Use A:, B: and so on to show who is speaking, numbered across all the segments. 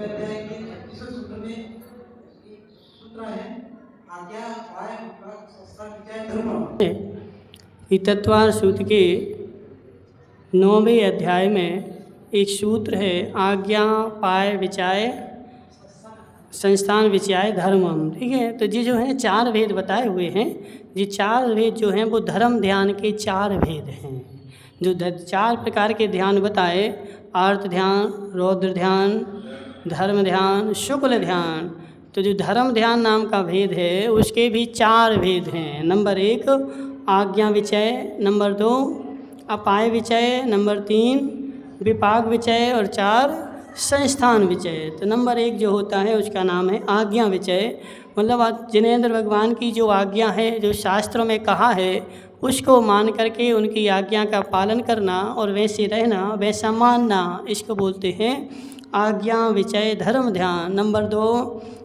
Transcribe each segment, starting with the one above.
A: अध्याय के 36वें सूत्र में एक सूत्र है, आज्ञा पाए संस्था विजय धर्म।
B: तत्वार सूत्र के 9वें अध्याय में एक सूत्र है, आज्ञा पाए विचाय संस्थान विचाय धर्मम। ठीक है, तो ये जो है 4 भेद बताए हुए हैं। ये 4 भेद जो हैं वो धर्म ध्यान के 4 भेद हैं। जो 4 प्रकार के ध्यान बताए, आर्त ध्यान, रौद्र ध्यान, धर्म ध्यान, शुक्ल ध्यान। तो जो धर्म ध्यान नाम का भेद है उसके भी 4 भेद हैं। नंबर 1 आज्ञा विचय, नंबर 2 अपाय विचय, नंबर 3 विपाक विचय और 4 संस्थान विचय। तो नंबर 1 जो होता है उसका नाम है आज्ञा विचय। मतलब आज जिनेंद्र भगवान की जो आज्ञा है, जो शास्त्रों में कहा है, उसको मान करके उनकी आज्ञा का पालन करना और वैसे रहना, वैसा मानना, इसको बोलते हैं आज्ञा विचय धर्म ध्यान। नंबर 2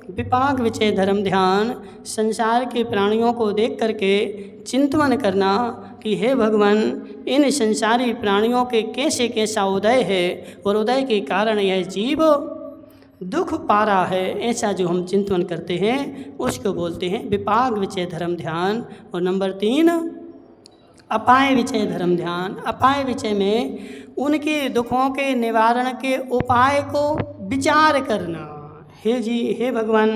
B: विपाक विचय धर्म ध्यान, संसार के प्राणियों को देख करके चिंतन करना कि हे भगवान, इन संसारी प्राणियों के कैसे कैसा उदय है और उदय के कारण यह जीव दुख पा रहा है, ऐसा जो हम चिंतन करते हैं उसको बोलते हैं विपाक विचय धर्म ध्यान। और नंबर 3 अपाय विचय धर्म ध्यान। अपाय विचय में उनके दुखों के निवारण के उपाय को विचार करना। हे भगवान,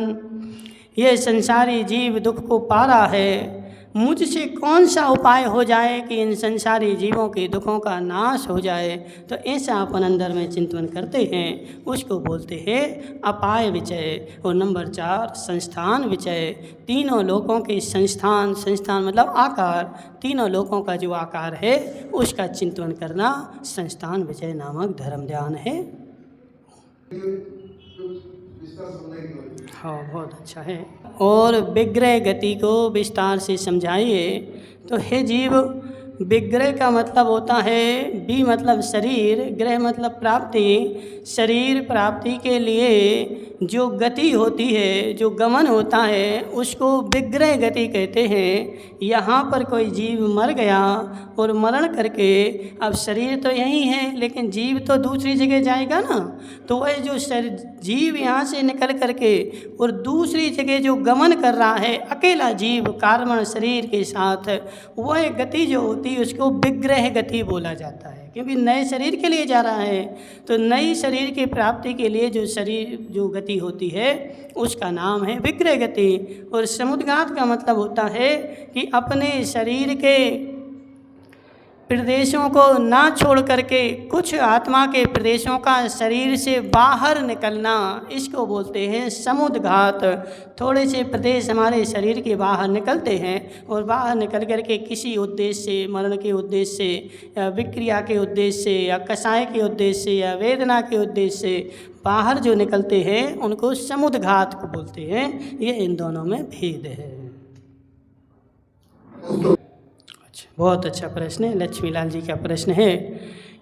B: ये संसारी जीव दुख को पा रहा है, मुझसे कौन सा उपाय हो जाए कि इन संसारी जीवों के दुखों का नाश हो जाए। तो ऐसा अपन अंदर में चिंतन करते हैं, उसको बोलते हैं अपाय विचय। और नंबर 4 संस्थान विचय। तीनों लोकों के संस्थान, संस्थान मतलब आकार, तीनों लोकों का जो आकार है उसका चिंतन करना संस्थान विचय नामक धर्म ध्यान है। हाँ, बहुत अच्छा है। और विग्रह गति को विस्तार से समझाइए। तो हे जीव, विग्रह का मतलब होता है, बी मतलब शरीर, ग्रह मतलब प्राप्ति। शरीर प्राप्ति के लिए जो गति होती है, जो गमन होता है, उसको विग्रह गति कहते हैं। यहाँ पर कोई जीव मर गया और मरण करके, अब शरीर तो यही है लेकिन जीव तो दूसरी जगह जाएगा ना। तो वह जो जीव यहाँ से निकल करके और दूसरी जगह जो गमन कर रहा है, अकेला जीव कारण शरीर के साथ, वह गति जो होती है उसको विग्रह गति बोला जाता है, क्योंकि नए शरीर के लिए जा रहा है। तो नई शरीर की प्राप्ति के लिए जो शरीर जो गति होती है उसका नाम है विग्रह गति। और समुद्घात का मतलब होता है कि अपने शरीर के प्रदेशों को ना छोड़ करके कुछ आत्मा के प्रदेशों का शरीर से बाहर निकलना, इसको बोलते हैं समुद्घात। थोड़े से प्रदेश हमारे शरीर के बाहर निकलते हैं और बाहर निकल करके किसी उद्देश्य से, मरण के उद्देश्य से या विक्रिया के उद्देश्य से या कषाय के उद्देश्य से या वेदना के उद्देश्य से बाहर जो निकलते हैं उनको समुद्घात को बोलते हैं। ये इन दोनों में भेद है। बहुत अच्छा प्रश्न है। लक्ष्मीलाल जी का प्रश्न है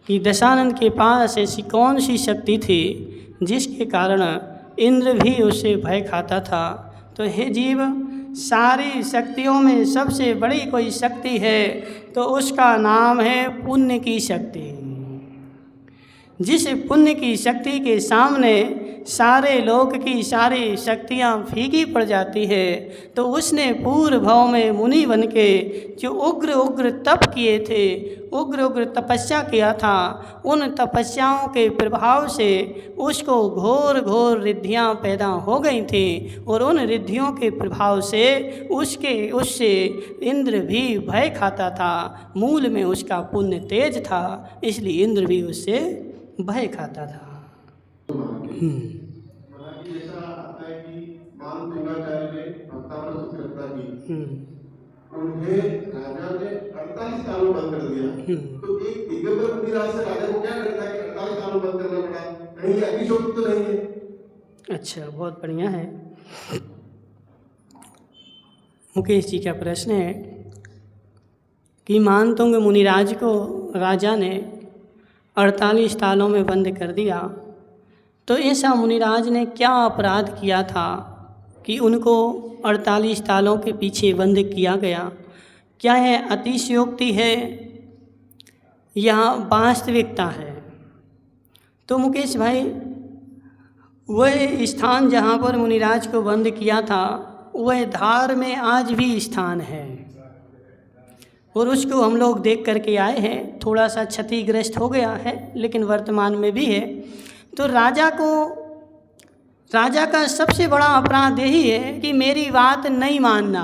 B: कि दशानंद के पास ऐसी कौन सी शक्ति थी जिसके कारण इंद्र भी उससे भय खाता था। तो हे जीव, सारी शक्तियों में सबसे बड़ी कोई शक्ति है तो उसका नाम है पुण्य की शक्ति। जिस पुण्य की शक्ति के सामने सारे लोक की सारी शक्तियाँ फीकी पड़ जाती है, तो उसने पूर्व भाव में मुनि बन के जो उग्र उग्र तप किए थे, उग्र उग्र तपस्या किया था, उन तपस्याओं के प्रभाव से उसको घोर घोर रिद्धियाँ पैदा हो गई थी और उन रिद्धियों के प्रभाव से उससे इंद्र भी भय खाता था। मूल में उसका पुण्य तेज था, इसलिए इंद्र भी उससे भय खाता था।
A: उन्हें राजा ने 48 सालों बंद कर दिया। तो एक दिगंबर मुनिराज से राजा को क्या करता है कि 48 सालों बंद करना पड़ा? कहीं ये अतिशोक्ति तो नहीं है?
B: अच्छा, बहुत बढ़िया है। मुकेश जी का प्रश्न है कि मानतुंग मुनिराज को राजा ने 48 सालों में बंद कर दिया, तो ऐसा मुनिराज ने क्या अपराध किया था कि उनको 48 सालों के पीछे बंद किया गया? क्या यह अतिशयोक्ति है या वास्तविकता है? तो मुकेश भाई, वह स्थान जहाँ पर मुनिराज को बंद किया था वह धार में आज भी स्थान है और उसको हम लोग देख करके आए हैं। थोड़ा सा क्षतिग्रस्त हो गया है लेकिन वर्तमान में भी है। तो राजा का सबसे बड़ा अपराध यही है कि मेरी बात नहीं मानना।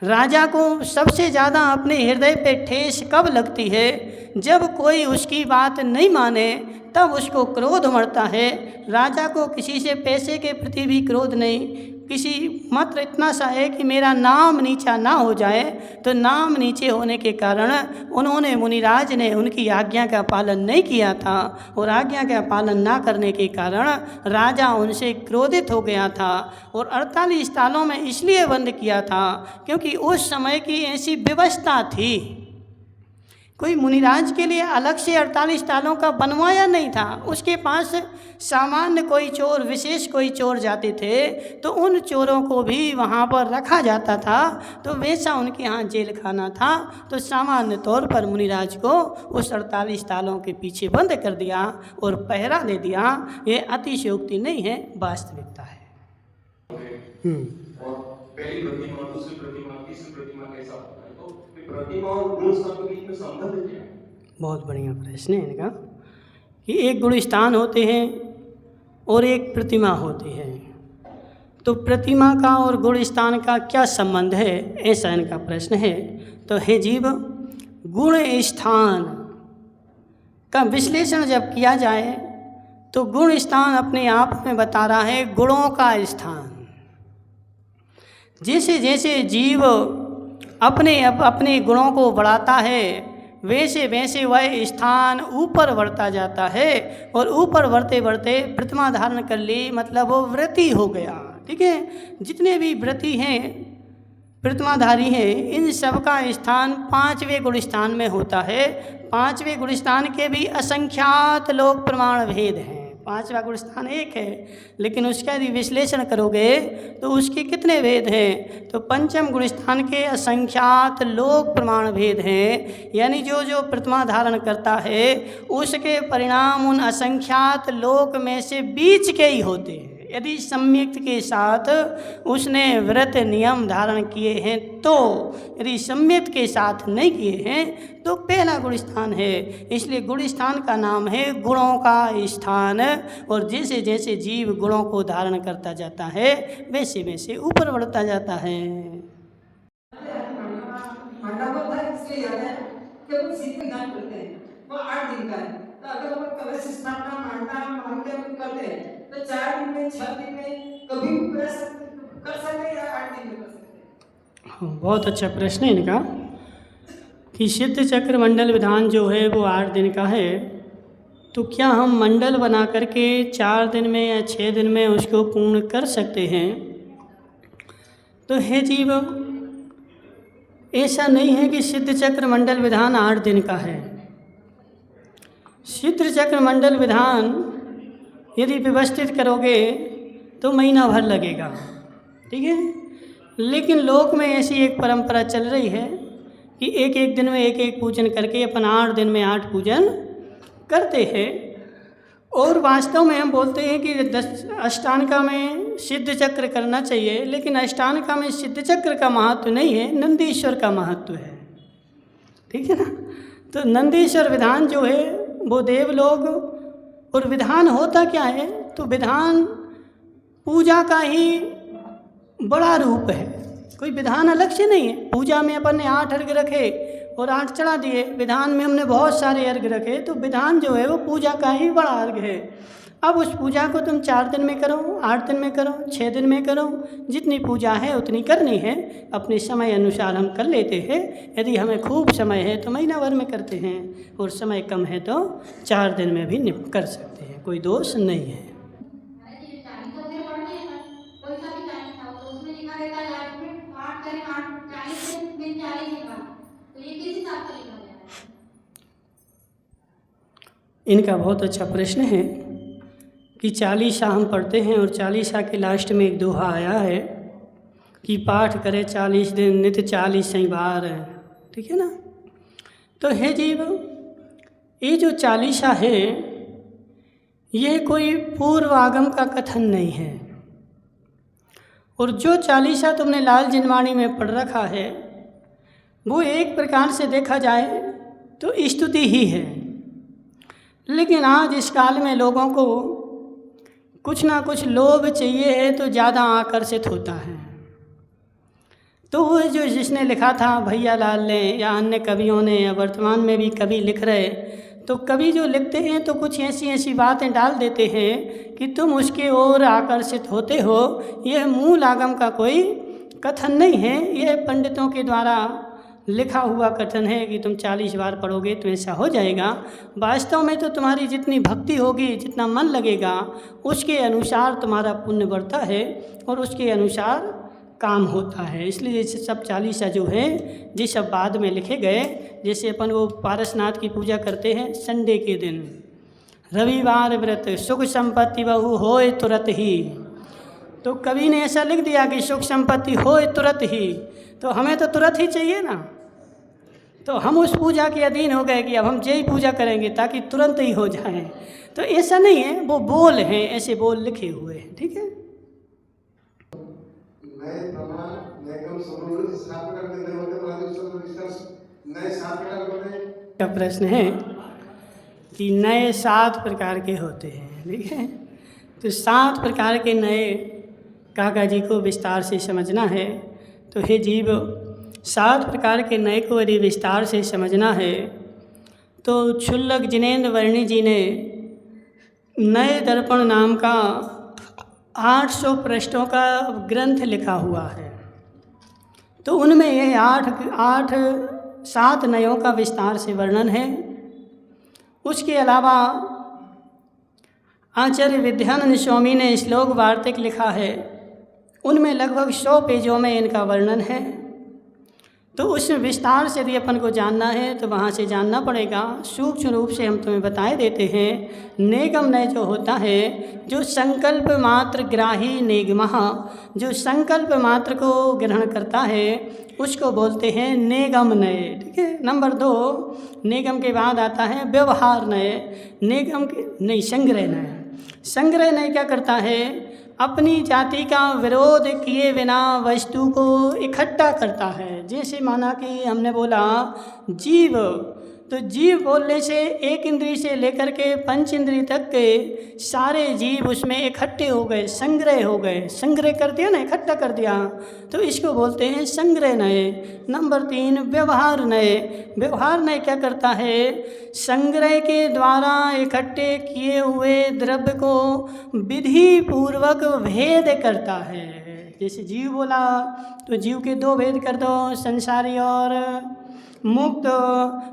B: राजा को सबसे ज़्यादा अपने हृदय पे ठेस कब लगती है? जब कोई उसकी बात नहीं माने तब उसको क्रोध मरता है। राजा को किसी से पैसे के प्रति भी क्रोध नहीं, किसी मात्र इतना सा है कि मेरा नाम नीचा ना हो जाए। तो नाम नीचे होने के कारण उन्होंने, मुनिराज ने उनकी आज्ञा का पालन नहीं किया था और आज्ञा का पालन ना करने के कारण राजा उनसे क्रोधित हो गया था और 48 सालों में इसलिए बंद किया था क्योंकि उस समय की ऐसी व्यवस्था थी। कोई मुनिराज के लिए अलग से 48 सालों का बनवाया नहीं था। उसके पास सामान्य कोई चोर, विशेष कोई चोर जाते थे तो उन चोरों को भी वहाँ पर रखा जाता था। तो वैसा उनके यहाँ जेल खाना था। तो सामान्य तौर पर मुनिराज को उस 48 सालों के पीछे बंद कर दिया और पहरा दे दिया। ये अतिशयोक्ति नहीं है, वास्तविकता है।
A: और पहली प्रतिमा, दूसरी प्रतिमा, तीसरी प्रतिमा कैसा होता है? तो प्रतिमा और गुण स्थान के बीच में संबंध क्या है?
B: बहुत बढ़िया प्रश्न है इनका कि एक गुण स्थान होते हैं और एक प्रतिमा होती है। तो प्रतिमा का और गुण स्थान का क्या संबंध है, ऐसा इनका प्रश्न है। तो हे जीव, गुण स्थान का विश्लेषण जब किया जाए तो गुण स्थान अपने आप में बता रहा है गुणों का स्थान। जैसे जैसे जीव अपने गुणों को बढ़ाता है वैसे वैसे वह स्थान ऊपर बढ़ता जाता है और ऊपर बढ़ते बढ़ते प्रतिमा धारण कर ली, मतलब वो व्रती हो गया। ठीक है, जितने भी व्रती हैं, प्रतिमाधारी हैं, इन सब का स्थान 5वें गुण स्थान में होता है। 5वें गुण स्थान के भी असंख्यात लोक प्रमाण भेद हैं। 5वां गुण स्थान एक है लेकिन उसका यदि विश्लेषण करोगे तो उसके कितने भेद हैं? तो पंचम गुण स्थान के असंख्यात लोक प्रमाण भेद हैं। यानी जो जो प्रतिमा धारण करता है उसके परिणाम उन असंख्यात लोक में से बीच के ही होते हैं। यदि सम्यक के साथ उसने व्रत नियम धारण किए हैं तो, यदि सम्यक के साथ नहीं किए हैं तो पहला गुण स्थान है। इसलिए गुण स्थान का नाम है गुणों का स्थान। और जैसे जैसे जीव गुणों को धारण करता जाता है वैसे वैसे ऊपर बढ़ता जाता है।
C: मंडप था इसलिए याद है कि अपन सीधे विधान करते हैं, वो 8 दिन का है। तो अगर अपन कलश स्थापना मान के अपन करते हैं तो 4 दिन में, 6 दिन में कभी भी कर सकते हैं या 8 दिन में कर सकते हैं?
B: बहुत अच्छा प्रश्न है इनका कि सिद्ध चक्र मंडल विधान जो है वो 8 दिन का है। तो क्या हम मंडल बना करके 4 दिन में या 6 दिन में उसको पूर्ण कर सकते हैं? तो हे जीव, ऐसा नहीं है कि सिद्ध चक्र मंडल विधान 8 दिन का है। सिद्ध चक्र मंडल विधान यदि व्यवस्थित करोगे तो महीना भर लगेगा। ठीक है, लेकिन लोक में ऐसी एक परंपरा चल रही है कि एक एक दिन में एक एक पूजन करके अपन 8 दिन में 8 पूजन करते हैं। और वास्तव में हम बोलते हैं कि अष्टांगा में सिद्ध चक्र करना चाहिए, लेकिन अष्टांगा में सिद्ध चक्र का महत्व नहीं है, नंदीश्वर का महत्व है। ठीक है ना। तो नंदीश्वर विधान जो है वो देवलोक, और विधान होता क्या है? तो विधान पूजा का ही बड़ा रूप है, कोई विधान अलग से नहीं है। पूजा में अपन ने 8 अर्घ रखे और 8 चढ़ा दिए, विधान में हमने बहुत सारे अर्घ रखे, तो विधान जो है वो पूजा का ही बड़ा अर्घ है। अब उस पूजा को तुम 4 दिन में करो, 8 दिन में करो, 6 दिन में करो, जितनी पूजा है उतनी करनी है। अपने समय अनुसार हम कर लेते हैं। यदि हमें खूब समय है तो महीना भर में करते हैं, और समय कम है तो 4 दिन में भी कर सकते हैं, कोई दोष नहीं है। इनका बहुत अच्छा प्रश्न है कि 40 हम पढ़ते हैं और 40 के लास्ट में एक दोहा आया है कि पाठ करे 40 दिन नित्य 40 बार। ठीक है ना। तो हे जीव, ये जो 40 है यह कोई पूर्व आगम का कथन नहीं है। और जो चालीसा तुमने लाल जिनवाणी में पढ़ रखा है वो एक प्रकार से देखा जाए तो स्तुति ही है, लेकिन आज इस काल में लोगों को कुछ ना कुछ लोभ चाहिए है तो ज़्यादा आकर्षित होता है। तो वो जो जिसने लिखा था भैया लाल ने या अन्य कवियों ने या वर्तमान में भी कवि लिख रहे, तो कवि जो लिखते हैं तो कुछ ऐसी ऐसी बातें डाल देते हैं कि तुम उसके ओर आकर्षित होते हो। यह मूल आगम का कोई कथन नहीं है, यह पंडितों के द्वारा लिखा हुआ कथन है कि तुम 40 बार पढ़ोगे तो ऐसा हो जाएगा। वास्तव में तो तुम्हारी जितनी भक्ति होगी, जितना मन लगेगा, उसके अनुसार तुम्हारा पुण्य बढ़ता है और उसके अनुसार काम होता है। इसलिए जैसे सब 40 जो है ये सब बाद में लिखे गए। जैसे अपन वो पारसनाथ की पूजा करते हैं संडे के दिन, रविवार व्रत सुख संपत्ति बहु होए तुरंत ही, तो कवि ने ऐसा लिख दिया कि सुख संपत्ति होए तुरंत ही, तो हमें तो तुरंत ही चाहिए ना। तो हम उस पूजा के अधीन हो गए कि अब हम यही पूजा करेंगे ताकि तुरंत ही हो जाए। तो ऐसा नहीं है, वो बोल हैं, ऐसे बोल लिखे हुए हैं। ठीक है।
A: नए प्रमाण नए समूह स्थापना करने नए 7 प्रकार होते हैं।
B: का प्रश्न है कि नए 7 प्रकार के होते हैं। ठीक है। तो 7 प्रकार के नए काका जी को विस्तार से समझना है। तो हे जीव, 7 प्रकार के नए को यदि विस्तार से समझना है तो क्षुल्लक जिनेन्द्र वर्णी जी ने नए दर्पण नाम का 800 पृष्ठों का ग्रंथ लिखा हुआ है। तो उनमें यह 7 नयों का विस्तार से वर्णन है। उसके अलावा आचार्य विद्यानंद स्वामी ने श्लोक वार्तिक लिखा है, उनमें लगभग 100 पेजों में इनका वर्णन है। तो उसमें विस्तार से यदि अपन को जानना है तो वहाँ से जानना पड़ेगा। सूक्ष्म रूप से हम तुम्हें बताए देते हैं। नेगम नय जो होता है, जो संकल्प मात्र ग्राही नेगमः, जो संकल्प मात्र को ग्रहण करता है उसको बोलते हैं नेगम नय। ठीक है। नंबर 2, नेगम के बाद आता है व्यवहार नय। नेगम के नहीं, संग्रह नय। संग्रह नय क्या करता है, अपनी जाति का विरोध किए बिना वस्तु को इकट्ठा करता है। जैसे माना कि हमने बोला जीव, तो जीव बोलने से 1 इंद्री से लेकर के 5 इंद्री तक के सारे जीव उसमें इकट्ठे हो गए, संग्रह हो गए। संग्रह कर दिया ना, इकट्ठा कर दिया, तो इसको बोलते हैं संग्रह नय। नंबर 3 व्यवहार नय। व्यवहार नय क्या करता है, संग्रह के द्वारा इकट्ठे किए हुए द्रव्य को विधि पूर्वक भेद करता है। जैसे जीव बोला तो जीव के 2 भेद कर दो, संसारी और मुक्त।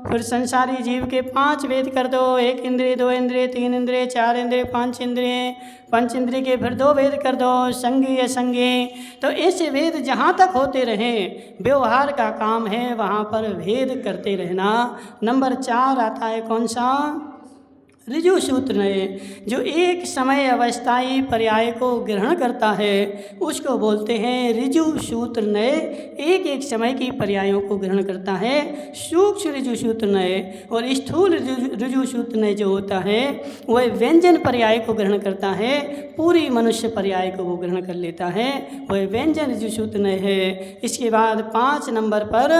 B: फिर संसारी जीव के 5 भेद कर दो, 1 इंद्रिय, 2 इंद्रिय, 3 इंद्रिय, 4 इंद्रिय, 5 इंद्रिय। 5 इंद्रिय के फिर 2 भेद कर दो, संगी असंगी। तो ऐसे भेद जहाँ तक होते रहें, व्यवहार का काम है वहाँ पर भेद करते रहना। नंबर 4 आता है कौन सा, ऋजु सूत्र नय। जो एक समय अवस्थाई पर्याय को ग्रहण करता है उसको बोलते हैं ऋजु सूत्र नय। एक समय की पर्यायों को ग्रहण करता है, सूक्ष्म ऋजु सूत्र नय। और स्थूल ऋजु सूत्र नय जो होता है वह व्यंजन पर्याय को ग्रहण करता है, पूरी मनुष्य पर्याय को वो ग्रहण कर लेता है, वह व्यंजन ऋजु सूत्र नय है। इसके बाद 5 नंबर पर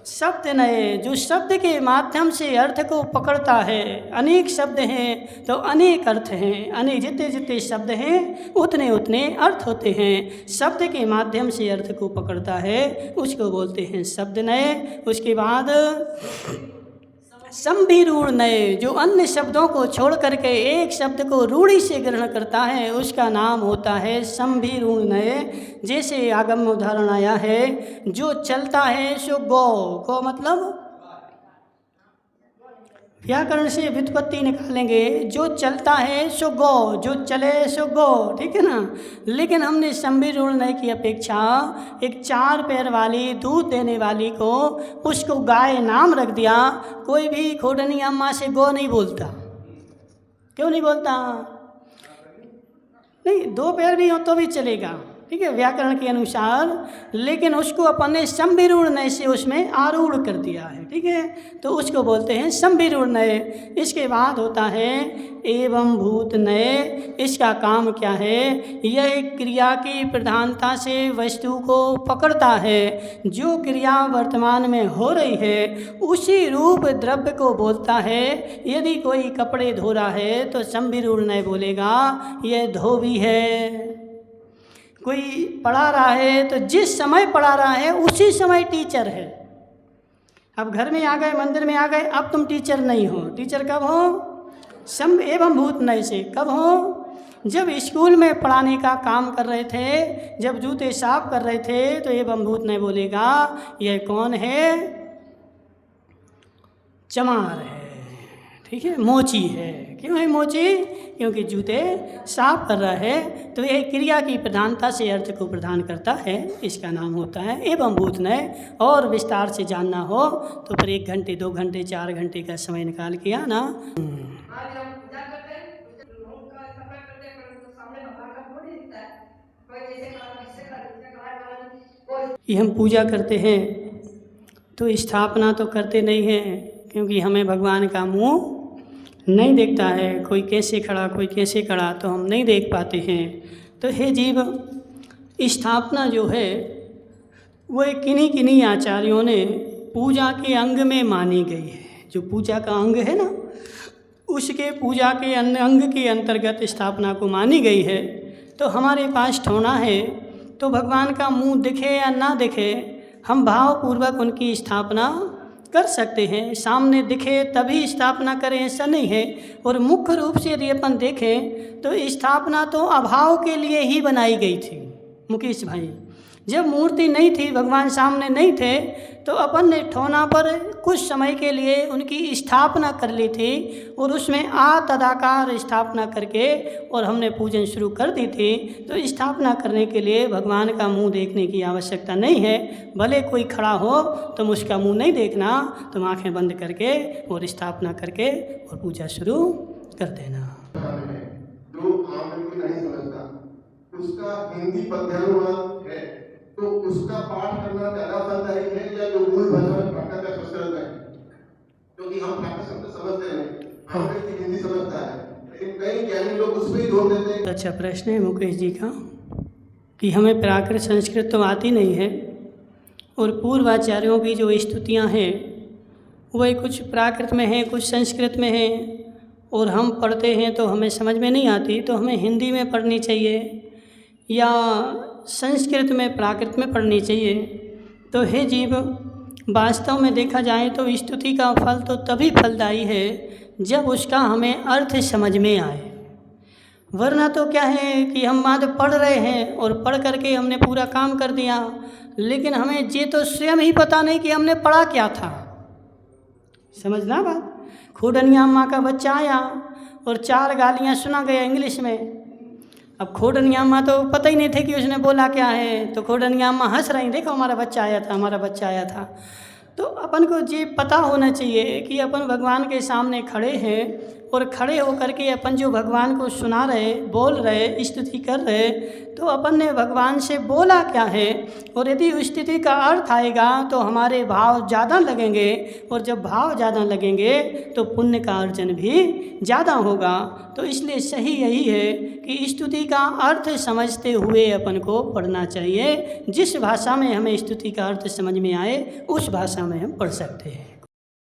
B: शब्द नय, जो शब्द के माध्यम से अर्थ को पकड़ता है। अनेक शब्द हैं तो अनेक अर्थ हैं, अनेक जितने जितने शब्द हैं उतने उतने अर्थ होते हैं। शब्द के माध्यम से अर्थ को पकड़ता है उसको बोलते हैं शब्द नय। उसके बाद संभिरूढ़ नय, जो अन्य शब्दों को छोड़ करके एक शब्द को रूढ़ी से ग्रहण करता है उसका नाम होता है संभिरूढ़ नय। जैसे आगम में उदाहरण आया है, जो चलता है सो गो मतलब व्याकरण से व्युत्पत्ति निकालेंगे, जो चलता है सो गो, जो चले सो गो। ठीक है ना। लेकिन हमने संभिरूढ़ नय की अपेक्षा एक 4 पैर वाली दूध देने वाली को उसको गाय नाम रख दिया। कोई भी खोडनी अम्मा से गो नहीं बोलता। क्यों नहीं बोलता? नहीं, 2 पैर भी हो तो भी चलेगा, ठीक है, व्याकरण के अनुसार, लेकिन उसको अपन ने संविरूढ़ नय से उसमें आरूढ़ कर दिया है। ठीक है, तो उसको बोलते हैं संविरूढ़ नय। इसके बाद होता है एवं भूत नय। इसका काम क्या है? यह एक क्रिया की प्रधानता से वस्तु को पकड़ता है। जो क्रिया वर्तमान में हो रही है उसी रूप द्रव्य को बोलता है। यदि कोई कपड़े धो रहा है तो संविरूढ़ नय बोलेगा यह धोबी है। कोई पढ़ा रहा है तो जिस समय पढ़ा रहा है उसी समय टीचर है। अब घर में आ गए, मंदिर में आ गए, अब तुम टीचर नहीं हो। टीचर कब हो? सम एवं भूत नय से। कब हो? जब स्कूल में पढ़ाने का काम कर रहे थे, जब जूते साफ कर रहे थे, तो एवं भूत नय बोलेगा यह कौन है? चमार है। ठीक है, मोची है। क्यों है मोची? क्योंकि जूते साफ कर रहा है। तो यह क्रिया की प्रधानता से अर्थ को प्रदान करता है, इसका नाम होता है एवं भूत नय। और विस्तार से जानना हो तो फिर 1 घंटे 2 घंटे 4 घंटे का समय निकाल के आना।
C: आज हम पूजा करते हैं, लोग का सफर करते हैं, पर सामने भगवान का फोटो नहीं दिखता है। कोई जैसे करा, वैसे करा,
B: ये हम पूजा करते हैं तो स्थापना तो करते नहीं हैं, क्योंकि हमें भगवान का मुंह नहीं देखता है। कोई कैसे खड़ा, कोई कैसे खड़ा, तो हम नहीं देख पाते हैं। तो हे जीव, स्थापना जो है वो किन्हीं किन्हीं आचार्यों ने पूजा के अंग में मानी गई है। जो पूजा का अंग है ना, उसके पूजा के अंग के अंतर्गत स्थापना को मानी गई है। तो हमारे पास ठोना है, तो भगवान का मुंह दिखे या ना दिखे, हम भावपूर्वक उनकी स्थापना कर सकते हैं। सामने दिखे तभी स्थापना करें ऐसा नहीं है। और मुख्य रूप से यदि अपन देखें तो स्थापना तो अभाव के लिए ही बनाई गई थी। मुकेश भाई, जब मूर्ति नहीं थी, भगवान सामने नहीं थे, तो अपन ने ठोना पर कुछ समय के लिए उनकी स्थापना कर ली थी और उसमें तदाकार स्थापना करके और हमने पूजन शुरू कर दी थी। तो स्थापना करने के लिए भगवान का मुंह देखने की आवश्यकता नहीं है। भले कोई खड़ा हो तुम उसका मुंह नहीं देखना, तुम आंखें बंद करके और स्थापना करके और पूजा शुरू कर देना।
A: जो आम व्यक्ति नहीं समझता, उसका हिंदी पद्यानुवाद है तो उसका पाठ करना ज्यादा फलदायी है या जो मूल भाषा में प्राकृत का संस्कृत है? क्योंकि हम प्राकृत शब्द समझते हैं, हम व्यक्ति हिंदी समझता है, लेकिन कई ज्ञानी लोग उसमें ही जोड़ देते हैं।
B: अच्छा प्रश्न है मुकेश जी का कि हमें प्राकृत संस्कृत तो आती नहीं है और पूर्वाचार्यों की जो स्तुतियाँ हैं वह कुछ प्राकृत में हैं, कुछ संस्कृत में हैं, और हम पढ़ते हैं तो हमें समझ में नहीं आती। तो हमें हिंदी में पढ़नी चाहिए या संस्कृत में प्राकृत में पढ़नी चाहिए। तो हे जीव, वास्तव में देखा जाए तो स्तुति का फल तो तभी फलदायी है जब उसका हमें अर्थ समझ में आए। वरना तो क्या है कि हम मात्र पढ़ रहे हैं और पढ़ करके हमने पूरा काम कर दिया, लेकिन हमें ये तो स्वयं ही पता नहीं कि हमने पढ़ा क्या था। समझना बात? खोडनिया अम्मा का बच्चा आया और 4 गालियाँ सुना गया इंग्लिश में। अब खोडनिया अम्मा तो पता ही नहीं थे कि उसने बोला क्या है, तो खोडनिया अम्मा हंस रही, देखो हमारा बच्चा आया था, हमारा बच्चा आया था। तो अपन को ये पता होना चाहिए कि अपन भगवान के सामने खड़े हैं और खड़े होकर के अपन जो भगवान को सुना रहे, बोल रहे, स्तुति कर रहे, तो अपन ने भगवान से बोला क्या है। और यदि उस स्तुति का अर्थ आएगा तो हमारे भाव ज़्यादा लगेंगे, और जब भाव ज़्यादा लगेंगे तो पुण्य का अर्जन भी ज़्यादा होगा। तो इसलिए सही यही है कि स्तुति का अर्थ समझते हुए अपन को पढ़ना चाहिए। जिस भाषा में हमें स्तुति का अर्थ समझ में आए उस भाषा में हम पढ़ सकते हैं।